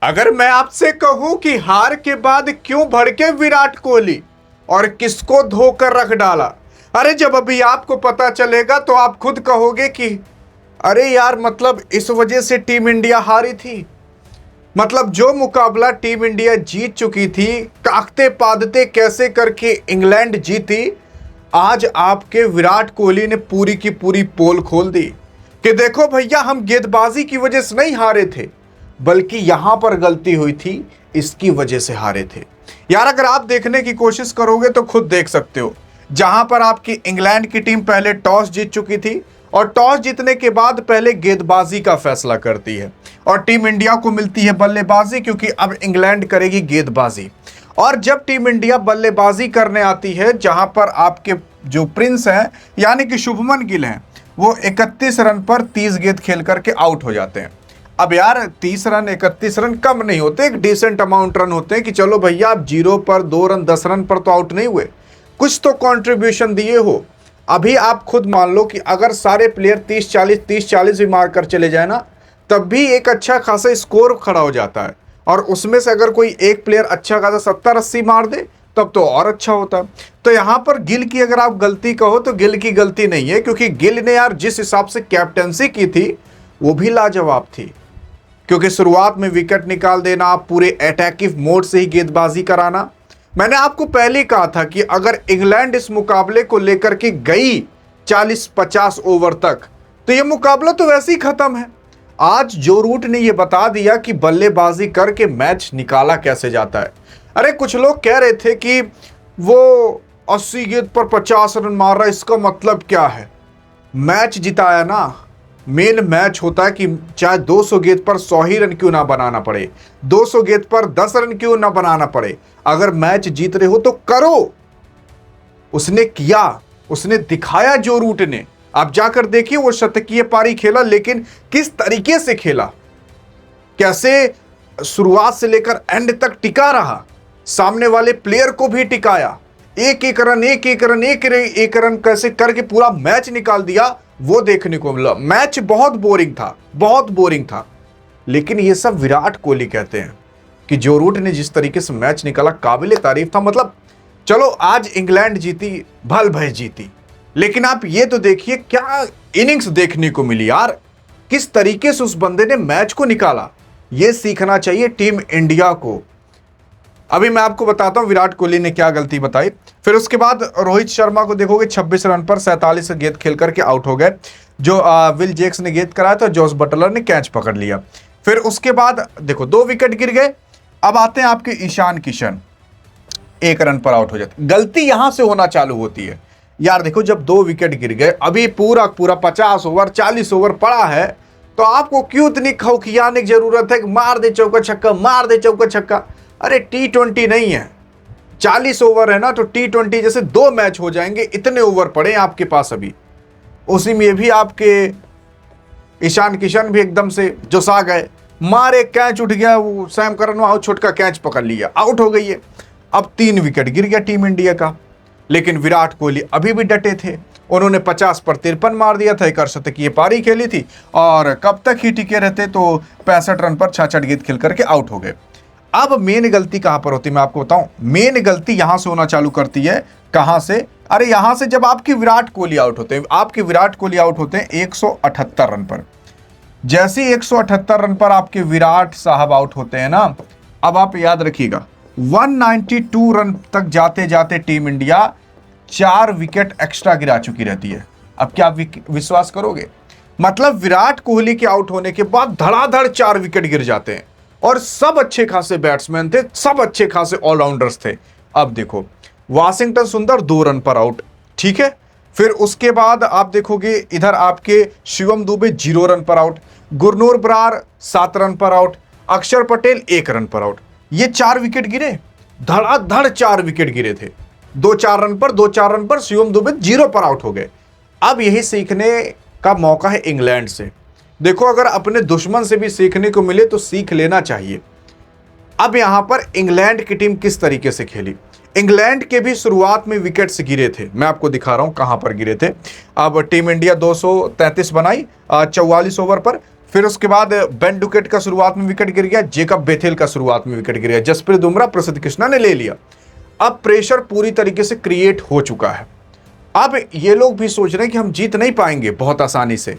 अगर मैं आपसे कहूं कि हार के बाद क्यों भड़के विराट कोहली और किसको धोकर रख डाला, अरे जब अभी आपको पता चलेगा तो आप खुद कहोगे कि अरे यार, मतलब इस वजह से टीम इंडिया हारी थी। मतलब जो मुकाबला टीम इंडिया जीत चुकी थी, काकते पादते कैसे करके इंग्लैंड जीती, आज आपके विराट कोहली ने पूरी की पूरी पोल खोल दी कि देखो भैया, हम गेंदबाजी की वजह से नहीं हारे थे, बल्कि यहां पर गलती हुई थी, इसकी वजह से हारे थे। यार अगर आप देखने की कोशिश करोगे तो खुद देख सकते हो, जहां पर आपकी इंग्लैंड की टीम पहले टॉस जीत चुकी थी और टॉस जीतने के बाद पहले गेंदबाजी का फैसला करती है और टीम इंडिया को मिलती है बल्लेबाजी, क्योंकि अब इंग्लैंड करेगी गेंदबाजी। और जब टीम इंडिया बल्लेबाजी करने आती है, जहां पर आपके जो प्रिंस हैं यानी कि शुभमन गिल हैं, वो 31 रन पर 30 गेंद खेल करके आउट हो जाते हैं। अब यार 30 रन 31 रन कम नहीं होते, एक डिसेंट अमाउंट रन होते हैं कि चलो भैया आप 0 पर 2 रन 10 रन पर तो आउट नहीं हुए, कुछ तो कंट्रीब्यूशन दिए हो। अभी आप खुद मान लो कि अगर सारे प्लेयर 30-40 भी मार कर चले जाए ना, तब भी एक अच्छा खासा स्कोर खड़ा हो जाता है। और उसमें से अगर कोई एक प्लेयर अच्छा खासा 70-80 मार दे तब तो और अच्छा होता। तो यहां पर गिल की अगर आप गलती कहो तो गिल की गलती नहीं है, क्योंकि गिल ने यार जिस हिसाब से कैप्टेंसी की थी वो भी लाजवाब थी। क्योंकि शुरुआत में विकेट निकाल देना, पूरे अटैकिव मोड से ही गेंदबाजी कराना। मैंने आपको पहले कहा था कि अगर इंग्लैंड इस मुकाबले को लेकर के गई 40-50 ओवर तक, तो ये मुकाबला तो वैसे ही खत्म है। आज जो रूट ने यह बता दिया कि बल्लेबाजी करके मैच निकाला कैसे जाता है। अरे कुछ लोग कह रहे थे कि वो 80 गेंद पर 50 रन मार रहा है, इसका मतलब क्या है? मैच जिताया ना। मेन मैच होता है कि चाहे 200 गेंद पर 100 ही रन क्यों ना बनाना पड़े, 200 गेंद पर 10 रन क्यों ना बनाना पड़े, अगर मैच जीत रहे हो तो करो। उसने किया, उसने दिखाया जो रूट ने। आप जाकर देखिए, वो शतकीय पारी खेला, लेकिन किस तरीके से खेला, कैसे शुरुआत से लेकर एंड तक टिका रहा, सामने वाले प्लेयर को भी टिकाया, एक एक रन कैसे करके पूरा मैच निकाल दिया, वो देखने को मिला। मैच बहुत बोरिंग था। लेकिन ये सब विराट कोहली कहते हैं कि जो रूट ने जिस तरीके से मैच निकाला, काबिले तारीफ था। मतलब चलो आज इंग्लैंड जीती, भल भय जीती, लेकिन आप ये तो देखिए क्या इनिंग्स देखने को मिली यार, किस तरीके से उस बंदे ने मैच को निकाला। ये सीखना चाहिए टीम इंडिया को। अभी मैं आपको बताता हूं विराट कोहली ने क्या गलती बताई। फिर उसके बाद रोहित शर्मा को देखोगे 26 रन पर 47 गेंद खेल करके आउट हो गए। जो विल जेक्स ने गेंद कराया था, जॉस बटलर ने कैच पकड़ लिया। फिर उसके बाद देखो 2 विकेट गिर गए। अब आते हैं आपके ईशान किशन, 1 रन पर आउट हो जाते। गलती यहां से होना चालू होती है यार। देखो जब 2 विकेट गिर गए, अभी पूरा 50 ओवर 40 ओवर पड़ा है, तो आपको क्यों इतनी खौखियाने की जरूरत है कि मार दे चौका छक्का। अरे T20 नहीं है, 40 ओवर है ना, तो T20 जैसे 2 मैच हो जाएंगे, इतने ओवर पड़े हैं आपके पास अभी। उसी में भी आपके ईशान किशन भी एकदम से जुसा गए, मारे, कैच उठ गया, वो सैम करन वहां छोटका कैच पकड़ लिया, आउट हो गई है। अब 3 विकेट गिर गया टीम इंडिया का, लेकिन विराट कोहली अभी भी डटे थे। उन्होंने 50 पर 53 मार दिया था, एक अर्धशतकीय पारी खेली थी, और कब तक ही टिके रहते, तो 65 रन पर 66 गेंद खेल करके आउट हो गए। अब मेन गलती कहां पर होती है मैं आपको बताऊं। मेन गलती यहां से होना चालू करती है। कहां से? अरे यहां से जब आपकी विराट कोहली आउट होते हैं। आपके विराट कोहली आउट होते हैं 178 रन पर। जैसे 178 रन पर आपके विराट साहब आउट होते हैं ना, अब आप याद रखिएगा 192 रन तक जाते जाते टीम इंडिया 4 विकेट एक्स्ट्रा गिरा चुकी रहती है। अब क्या आप विश्वास करोगे? मतलब विराट कोहली के आउट होने के बाद धड़ाधड़ 4 विकेट गिर जाते हैं, और सब अच्छे खासे बैट्समैन थे, सब अच्छे खासे ऑलराउंडर्स थे। अब देखो वाशिंगटन सुंदर 2 रन पर आउट, ठीक है। फिर उसके बाद आप देखोगे इधर आपके शिवम दुबे 0 रन पर आउट, गुरनूर बरार 7 रन पर आउट, अक्षर पटेल 1 रन पर आउट। ये 4 विकेट गिरे, धड़ाधड़ 4 विकेट गिरे थे। 2-4 रन पर शिवम दुबे 0 पर आउट हो गए। अब यही सीखने का मौका है इंग्लैंड से। देखो अगर अपने दुश्मन से भी सीखने को मिले तो सीख लेना चाहिए। अब यहां पर इंग्लैंड की टीम किस तरीके से खेली। इंग्लैंड के भी शुरुआत में विकेट्स गिरे थे, मैं आपको दिखा रहा हूं कहां पर गिरे थे। अब टीम इंडिया 233 बनाई 44 ओवर पर, फिर उसके बाद बेन डुकेट का शुरुआत में विकेट गिर गया, जेकब बेथेल का शुरुआत में विकेट गिर गया, जसप्रीत बुमराह, प्रसिद्ध कृष्णा ने ले लिया। अब प्रेशर पूरी तरीके से क्रिएट हो चुका है। अब ये लोग भी सोच रहे हैं कि हम जीत नहीं पाएंगे बहुत आसानी से।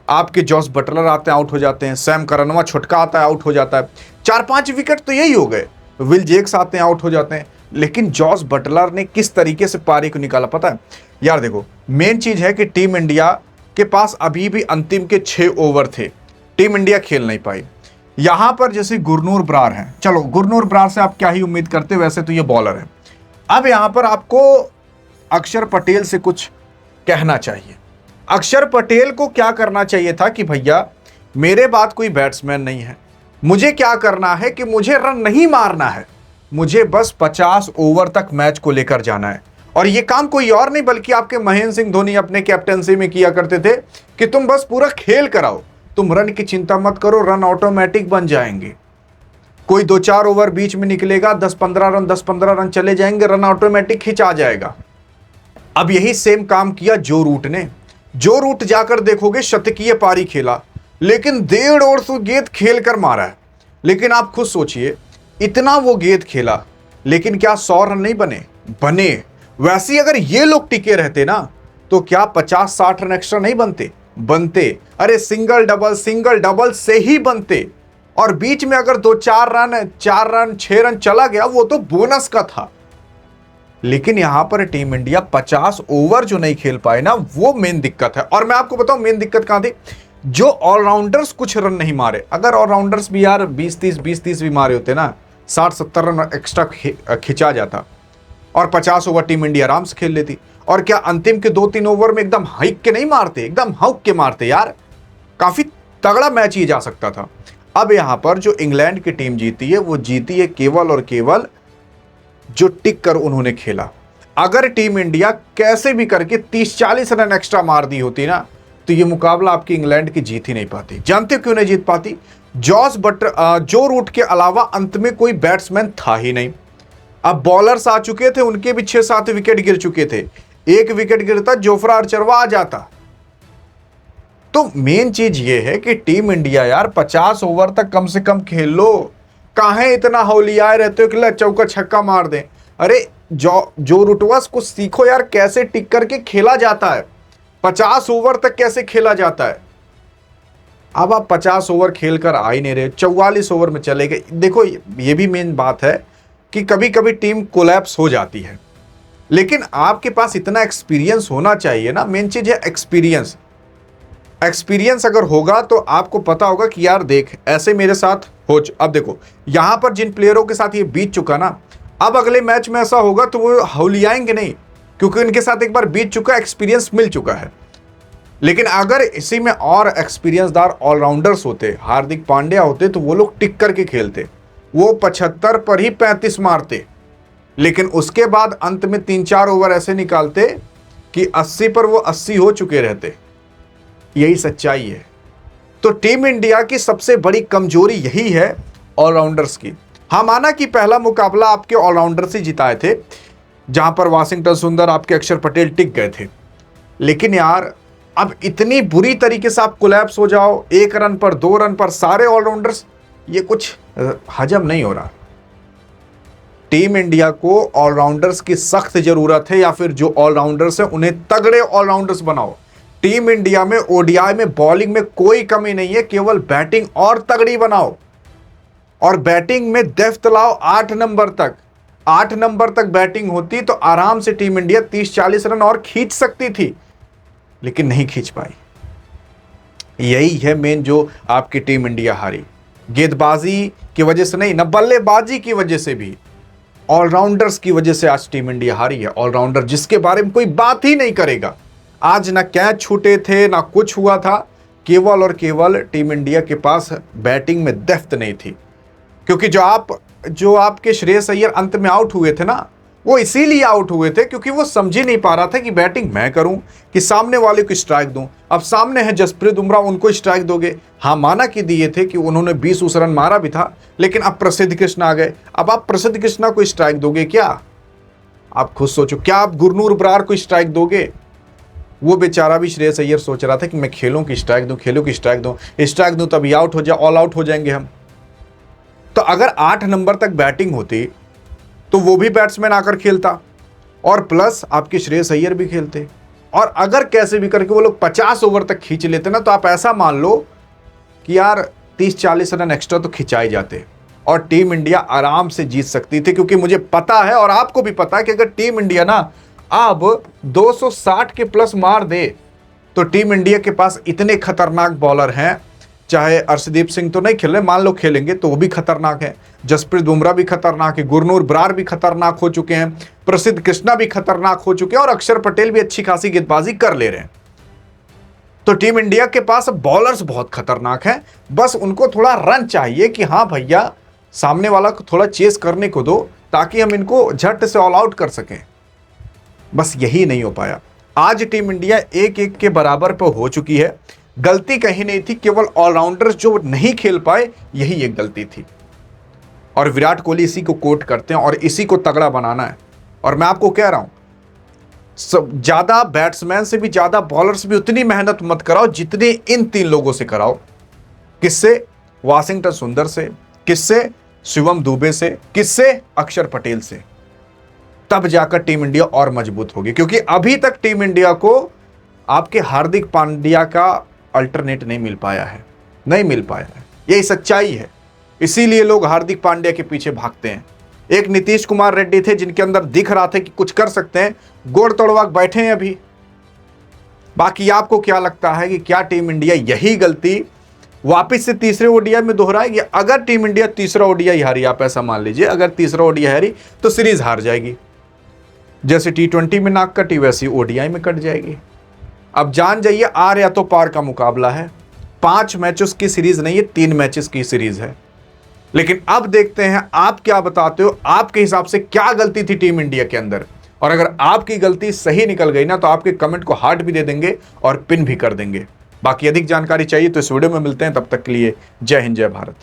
आपके जॉस बटलर आते हैं, आउट हो जाते हैं, सैम करनवा छुटका आता है, आउट हो जाता है, 4-5 विकेट तो यही हो गए। विल जेक्स आते हैं, आउट हो जाते हैं। लेकिन जॉस बटलर ने किस तरीके से पारी को निकाला पता है यार। देखो, मेन चीज है कि टीम इंडिया के पास अभी भी अंतिम के 6 ओवर थे, टीम इंडिया खेल नहीं पाई। यहां पर जैसे गुरनूर बरार हैं, चलो गुरनूर बरार से आप क्या ही उम्मीद करते, वैसे तो ये बॉलर है। अब यहां पर आपको अक्षर पटेल से कुछ कहना चाहिए। अक्षर पटेल को क्या करना चाहिए था कि भैया मेरे बाद कोई बैट्समैन नहीं है, मुझे क्या करना है कि मुझे रन नहीं मारना है, मुझे बस 50 ओवर तक मैच को लेकर जाना है। और ये काम कोई और नहीं बल्कि आपके महेंद्र सिंह धोनी अपने कैप्टनसी में किया करते थे कि तुम बस पूरा खेल कराओ, तुम रन की चिंता मत करो, रन ऑटोमेटिक बन जाएंगे। कोई 2-4 ओवर बीच में निकलेगा, 10-15 रन चले जाएंगे, रन ऑटोमेटिक खिंच आ जाएगा। अब यही सेम काम किया जो रूट ने। जो रूट जाकर देखोगे शतकीय पारी खेला, लेकिन 150 गेंद खेल कर मारा है। लेकिन आप खुद सोचिए, इतना वो गेंद खेला लेकिन क्या 100 रन नहीं बने? बने। वैसे ही अगर ये लोग टिके रहते ना तो क्या 50-60 रन एक्स्ट्रा नहीं बनते? बनते। अरे सिंगल डबल से ही बनते। और बीच में अगर 2-4 रन, 4 रन, 6 रन चला गया वो तो बोनस का था। लेकिन यहां पर टीम इंडिया 50 ओवर जो नहीं खेल पाए ना, वो मेन दिक्कत है। और मैं आपको बताऊं मेन दिक्कत कहां थी, जो ऑलराउंडर्स कुछ रन नहीं मारे। अगर ऑलराउंडर्स भी यार 20-30 भी मारे होते ना, 60-70 रन एक्स्ट्रा खिंचा जाता और 50 ओवर टीम इंडिया आराम से खेल लेती। और क्या अंतिम के 2-3 ओवर में एकदम हाइक के नहीं मारते, एकदम हौक के मारते यार, काफी तगड़ा मैच ही जा सकता था। अब यहां पर जो इंग्लैंड की टीम जीती है, वो जीती है केवल और केवल जो टिक कर उन्होंने खेला। अगर टीम इंडिया कैसे भी करके 30-40 रन एक्स्ट्रा मार दी होती ना, तो ये मुकाबला आपकी इंग्लैंड की जीत ही नहीं पाती। जानते हो क्यों नहीं जीत पाती? जो रूट के अलावा अंत में कोई बैट्समैन था ही नहीं। अब बॉलर्स आ चुके थे, उनके भी 6-7 विकेट गिर चुके थे। एक विकेट गिरता जोफ्रा आर्चर आ जाता। तो मेन चीज ये है कि टीम इंडिया यार 50 ओवर तक कम से कम खेल लो। काहे इतना हौलियाए रहते हो कि ला चौका छक्का मार दें? अरे जो रूटवास कुछ सीखो यार, कैसे टिक करके खेला जाता है, 50 ओवर तक कैसे खेला जाता है। अब आप 50 ओवर खेल कर आ ही नहीं रहे, 44 ओवर में चले गए। देखो ये भी मेन बात है कि कभी कभी टीम कोलैप्स हो जाती है, लेकिन आपके पास इतना एक्सपीरियंस होना चाहिए ना। मेन चीज है एक्सपीरियंस। एक्सपीरियंस अगर होगा तो आपको पता होगा कि यार देख ऐसे मेरे साथ हो। अब देखो यहां पर जिन प्लेयरों के साथ ये बीत चुका ना, अब अगले मैच में ऐसा होगा तो वो हौलियाएंगे नहीं, क्योंकि उनके साथ एक बार बीत चुका, एक्सपीरियंस मिल चुका है। लेकिन अगर इसी में और एक्सपीरियंसदार ऑलराउंडर्स होते, हार्दिक पांड्या होते, तो वो लोग टिक करके खेलते, वो 75 पर ही 35 मारते। लेकिन उसके बाद अंत में 3-4 ओवर ऐसे निकालते कि 80 पर वो 80 हो चुके रहते। यही सच्चाई है। तो टीम इंडिया की सबसे बड़ी कमजोरी यही है ऑलराउंडर्स की। हाँ, माना कि पहला मुकाबला आपके ऑलराउंडर्स ही जिताए थे, जहां पर वाशिंगटन सुंदर, आपके अक्षर पटेल टिक गए थे। लेकिन यार अब इतनी बुरी तरीके से आप कोलैप्स हो जाओ, 1 रन पर 2 रन पर सारे ऑलराउंडर्स, ये कुछ हजम नहीं हो रहा। टीम इंडिया को ऑलराउंडर्स की सख्त जरूरत है, या फिर जो ऑलराउंडर्स हैं उन्हें तगड़े ऑलराउंडर्स बनाओ। टीम इंडिया में ओडीआई में बॉलिंग में कोई कमी नहीं है, केवल बैटिंग और तगड़ी बनाओ और बैटिंग में डेप्थ लाओ। 8 नंबर तक बैटिंग होती तो आराम से टीम इंडिया 30-40 रन और खींच सकती थी, लेकिन नहीं खींच पाई। यही है मेन जो आपकी टीम इंडिया हारी। गेंदबाजी की वजह से नहीं, न बल्लेबाजी की वजह से भी, ऑलराउंडर्स की वजह से आज टीम इंडिया हारी है। ऑलराउंडर जिसके बारे में कोई बात ही नहीं करेगा। आज ना कैच छूटे थे, ना कुछ हुआ था, केवल और केवल टीम इंडिया के पास बैटिंग में डेप्थ नहीं थी। क्योंकि जो आपके श्रेयस अय्यर अंत में आउट हुए थे ना, वो इसीलिए आउट हुए थे क्योंकि वो समझ ही नहीं पा रहा था कि बैटिंग मैं करूं कि सामने वाले को स्ट्राइक दूं। अब सामने है जसप्रीत बुमराह, उनको स्ट्राइक दोगे? हाँ, माना कि दिए थे कि उन्होंने 20 रन मारा भी था, लेकिन अब प्रसिद्ध कृष्णा आ गए। अब आप प्रसिद्ध कृष्णा को स्ट्राइक दोगे क्या? आप खुद सोचो, क्या आप गुरनूर बरार को स्ट्राइक दोगे? वो बेचारा भी श्रेयस अय्यर सोच रहा था कि मैं खेलूं कि स्ट्राइक दूं, खेलूं कि स्ट्राइक दूं तभी आउट हो जाए, ऑल आउट हो जाएंगे हम। तो अगर 8 नंबर तक बैटिंग होती तो वो भी बैट्समैन आकर खेलता और प्लस आपके श्रेयस अय्यर भी खेलते, और अगर कैसे भी करके वो लोग 50 ओवर तक खींच लेते ना, तो आप ऐसा मान लो कि यार 30-40 रन एक्स्ट्रा तो खिंचाए जाते और टीम इंडिया आराम से जीत सकती थी। क्योंकि मुझे पता है और आपको भी पता है कि अगर टीम इंडिया ना अब 260 के प्लस मार दे तो टीम इंडिया के पास इतने खतरनाक बॉलर हैं, चाहे अर्शदीप सिंह तो नहीं खेल रहे, मान लो खेलेंगे तो वो भी खतरनाक है, जसप्रीत बुमराह भी खतरनाक है, गुरनूर बरार भी खतरनाक हो चुके हैं, प्रसिद्ध कृष्णा भी खतरनाक हो चुके हैं और अक्षर पटेल भी अच्छी खासी गेंदबाजी कर ले रहे हैं। तो टीम इंडिया के पास बॉलर्स बहुत खतरनाक हैं, बस उनको थोड़ा रन चाहिए कि हाँ भैया सामने वाला को थोड़ा चेस करने को दो ताकि हम इनको झट से ऑल आउट कर सकें। बस यही नहीं हो पाया। आज टीम इंडिया 1-1 के बराबर पर हो चुकी है। गलती कहीं नहीं थी, केवल ऑलराउंडर्स जो नहीं खेल पाए यही एक गलती थी, और विराट कोहली इसी को कोट करते हैं और इसी को तगड़ा बनाना है। और मैं आपको कह रहा हूं, सब ज्यादा बैट्समैन से भी ज्यादा बॉलर्स भी उतनी मेहनत मत कराओ जितनी इन 3 लोगों से कराओ। किससे? वाशिंगटन सुंदर से, किससे? शिवम दुबे से, किससे? अक्षर पटेल से। तब जाकर टीम इंडिया और मजबूत होगी, क्योंकि अभी तक टीम इंडिया को आपके हार्दिक पांड्या का अल्टरनेट नहीं मिल पाया है, नहीं मिल पाया है, यही सच्चाई है। इसीलिए लोग हार्दिक पांड्या के पीछे भागते हैं। एक नीतीश कुमार रेड्डी थे जिनके अंदर दिख रहा था कि कुछ कर सकते हैं, गोड़ तोड़वा बैठे हैं अभी। बाकी आपको क्या लगता है कि क्या टीम इंडिया यही गलती वापस से तीसरे ओडीआई में दोहराएगी? अगर टीम इंडिया तीसरा ओडीआई हारी, आप ऐसा मान लीजिए अगर तीसरा ओडीआई हारी तो सीरीज हार जाएगी। जैसे T20 में नाक कटी वैसी ओडीआई में कट जाएगी। अब जान जाइए, आर या तो पार का मुकाबला है। 5 मैचेस की सीरीज नहीं है, 3 मैचेस की सीरीज है। लेकिन अब देखते हैं आप क्या बताते हो, आपके हिसाब से क्या गलती थी टीम इंडिया के अंदर। और अगर आपकी गलती सही निकल गई ना तो आपके कमेंट को हार्ट भी दे देंगे और पिन भी कर देंगे। बाकी अधिक जानकारी चाहिए तो इस वीडियो में मिलते हैं, तब तक के लिए जय हिंद जय भारत।